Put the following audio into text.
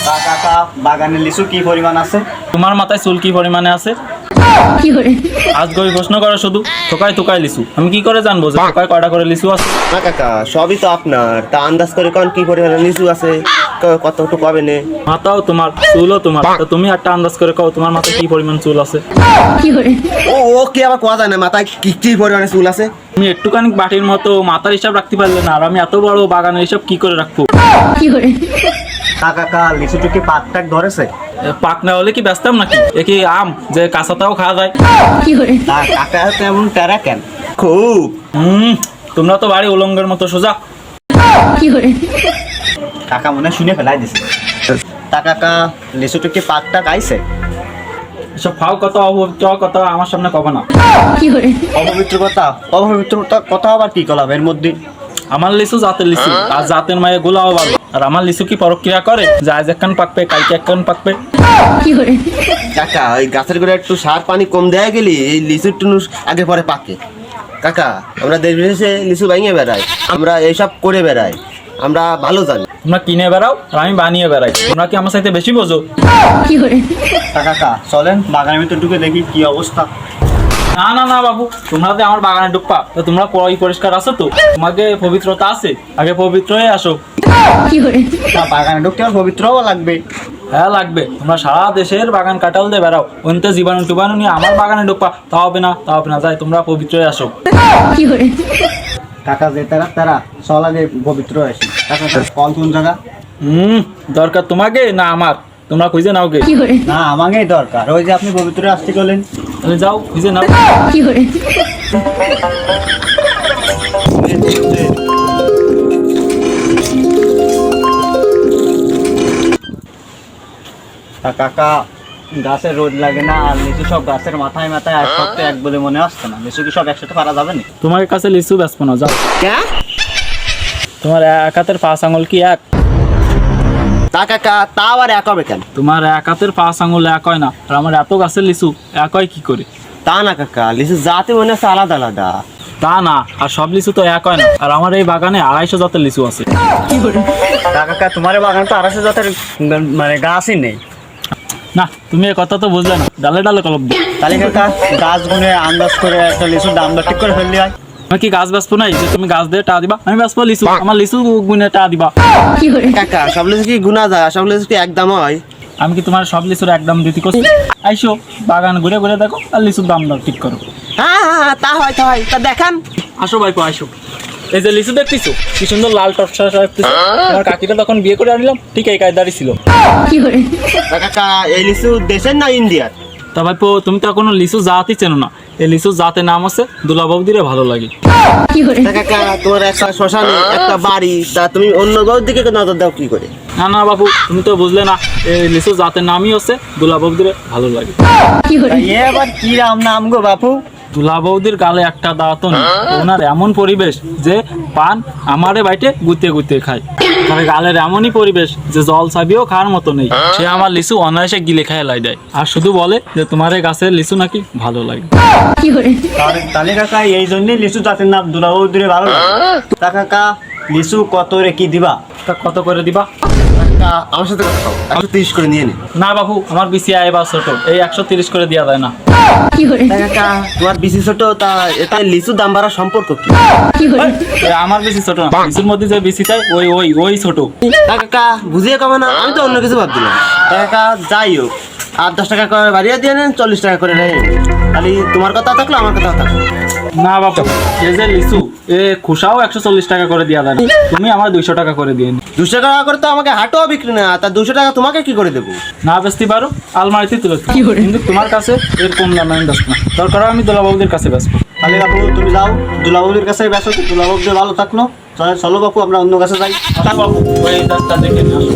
কাকা বাগানে লিচু কি পরিমাণ আছে? তোমার মাথায় চুল কি পরিমাণে আছে? আজ গই প্রশ্ন করো শুধু, থোকায় থোকায় লিচু। আমি কি করে জানবো যে থোকায় কয়টা করে লিচু আছে? না কাকা, সবই তো আপনার, তা আন্দাজ করে কোন কি পরিমাণে লিচু আছে, কতটুকু পাবে নে? মাথাও তোমার, চুলও তোমার, তো তুমি একটা আন্দাজ করে কও তোমার মাথায় কি পরিমাণ চুল আছে। ও ও কি আবার কোয়া যায় না মাথায় কি কি পরিমাণে চুল আছে? তুমি একটুখানি বাটির মতো মাথার হিসাব রাখতে পারলে না, আর আমি এত বড় বাগানের হিসাব কি করে রাখবো? কাকা লিচুটা কি পাক ধরেছে? পাক না হলে কি ব্যস্তাম নাকি? এ কি আম যে কাঁচাটাও খাওয়া যায়? তা কাকা তেমন প্যারা কেন? খুব। তোমরা তো বাড়ি উলঙ্গের মতো সোজা। কাকা মনে হয় শুনে ফেলাই দিছে। তা কাকা লিচুটা কি পাকটা খাইছে? এসব ফাও কথা, অপবিত্র কথা আমার সামনে কবে না। অপবিত্র কথা আবার কি করলাম এর মধ্যে? আমার লিচু জাতের লিচু, আর জাতের মায়ে গোলাও ভালো। আর আমার লিচু কি পরক্রিয়া করে যে আজ একখান পাকবে কালকে একখান পাকবে? কাকা ওই গাছের গোড়ায় একটু সার পানি কম দেয়া গেলি এই লিচুর টুনু আগে পরে পাকে। কাকা আমরা দেশ বিদেশে লিচু ভাঙিয়ে বেড়াই, আমরা এইসব করে বেড়াই, আমরা ভালো জানি। তোমরা কিনে বেড়াও আর আমি বানিয়ে বেড়াই, তোমরা কি আমার সাথে বেশি বোঝো? কাকা চলেন বাগানের ভিতর ঢুকে দেখি কি অবস্থা। না না না বাবু, তোমরা তো আমার বাগানে ঢুকপা, তো তোমরা পরিষ্কার আছো তো? তোমাকে পবিত্রতা আছে, আগে পবিত্র হয়ে আসো। বাগানে ঢুকতে আমার পবিত্র হওয়া লাগবে। হ্যাঁ লাগবে, তোমরা সারা দেশের বাগান কাটাল দিয়ে বেড়াও, ওনতে জীবাণু টিবাণু নিয়ে আমার বাগানে ঢুকপা, তা হবে না তা হবে না, যাই তোমরা পবিত্র হয়ে আসো। কাকা যে তারা চল আগে পবিত্র আসি। কাকা কল কোন জায়গা? দরকার তোমাকে না আমার? তোমরা খুঁজে নাও গে। না আমাকেই দরকার, ওই যে আপনি পবিত্র আসতে গেলেন। তাহলে যাও খুঁজে নাও। কাকা গাছের রোদ লাগে না, আর লিচু সব গাছের মাথায় মাথায় এক সপ্তাহে এক বলে মনে আসছে না। লিচু কি সব একসাথে পারা যাবে না? তোমার কাছে লিচু বেচবো না, যাও। তোমার এক হাতের 5 আঙুল কি এক? তা কাকা তা আবার এক হবে কেন? তোমার এক হাতের 5 আঙুল এক হয় না, আর আমার এত গাছের লিচু এক হয় কি করে? তা না কাকা, লিচু জাতে মনে হচ্ছে আলাদা আলাদা। তা না, আর সব লিচু তো এক হয় না, আর আমার এই বাগানে 250 জাতের লিচু আছে। কাকা তোমার বাগান তো 250 জাতের মানে গাছই নেই। না তুমি এ কথা তো বুঝলে না, ডালে ডালে কলব দাও। তাহলে কাকা গাছ গুনে আন্দাজ করে একটা লিচুর দাম দর ঠিক করে ফেললি হয়। আমি কি গাছ বেচবো নাই যে তুমি গাছ দিয়ে টা দিবা? আমি বেচবো লিচু, আমার লিচু গুনে টা দিবা। কাকা সব লিচু কি গুনা যায়? সব লিচু কি একদম হয়? আমি কি তোমার সব লিচুর একদম দিতে করছি? আইসো বাগান ঘুরে ঘুরে দেখো, আর লিচুর দাম দর ঠিক করো। হ্যাঁ হ্যাঁ তা হয় তা হয়, তা দেখান। আসো ভাইপো আসো। এই যে লিচু দেখতেছো কি সুন্দর লাল টকসা দেখতেছো, আমার কাকিটা তখন বিয়ে করে আনিলাম ঠিক এই কায়দারই ছিল। তা কাকা এই লিচু দেশের না ইন্ডিয়ার? তা ভাইপো তুমি তো এখনো লিচু জাতই চেনো না। এই লিচু জাতের নাম আছে দুলাবাবুদিরে ভালো লাগে। তা কাকা তোমার একটা শ্মশানে একটা বাড়ি, তা তুমি অন্য গাঁর দিকে নজর দাও কি করে? না না বাবু তুমি তো বুঝলে না, এই লিচু জাতের নামই হচ্ছে দুলাবাবুদিরে ভালো লাগে। এবার কি নাম গো বাপু? দুলাবৌদির গালে একটা দাঁত নেই, ওনার এমন পরিবেশ যে পান আমারে বাইটে গুতে গুতে খায়। তবে গালের এমনই পরিবেশ যে জল চাবিও খাওয়ার মতো নেই, সে আমার লিচু অনায়াসে গিলে খায় লাই দেয়, আর শুধু বলে যে তোমার এই গাছের লিচু নাকি ভালো লাগে। তাহলে কাকা এই জন্যই লিচু জাতের নাম দুলাবাবু দূরে ভালো লাগে। তা কাকা লিচু কত রে কি দিবা? তা কত করে দিবা? তা আমার সাথে কথা বল, 130 করে নিয়ে নে। না বাবু আমার বিসি আয় বা ছোট, এই 130 করে দেওয়া যায় না। তা কাকা তোমার বিসি ছোট, তা এটা লিচুর দাম বাড়ার সম্পর্ক কি? আমার বেশি ছোট না, লিচুর মধ্যে যে বেশি চাই ওই ওই ওই ছোট। তা কাকা বুঝিয়ে কবে না, আমি তো অন্য কিছু ভাবছিলাম। তা কাকা যাই হোক 8-10 টাকা করে বাড়িয়ে দিয়ে নেন, 40 টাকা করে নেন। খালি তোমার কথা থাকলো আমার কথা থাকলো। না বাবু এই যে লিচু এ খুশাও 140 টাকা করে দেওয়া যায় না, তুমি আমার 200 টাকা করে দিয়ে নি। 200 টাকা করে তো আমাকে হাটও বিক্রি না, তা 200 টাকা তোমাকে কি করে দেবো? না বেচতে পারো আলমারিতে তুলে, কিন্তু তোমার কাছে এর কম দাম আমি বেচবো না, দরকার আমি দুলাবাবুদের কাছে বেচবো। তাহলে বাপু তুমি যাও দুলাবাবুদের কাছে বেসো, দুলাবাবুদের ভালো থাকলো। চলো বাপু আমরা অন্য কাছে যাই। বাবু ওই রাস্তা দেখে নিয়ে আসো।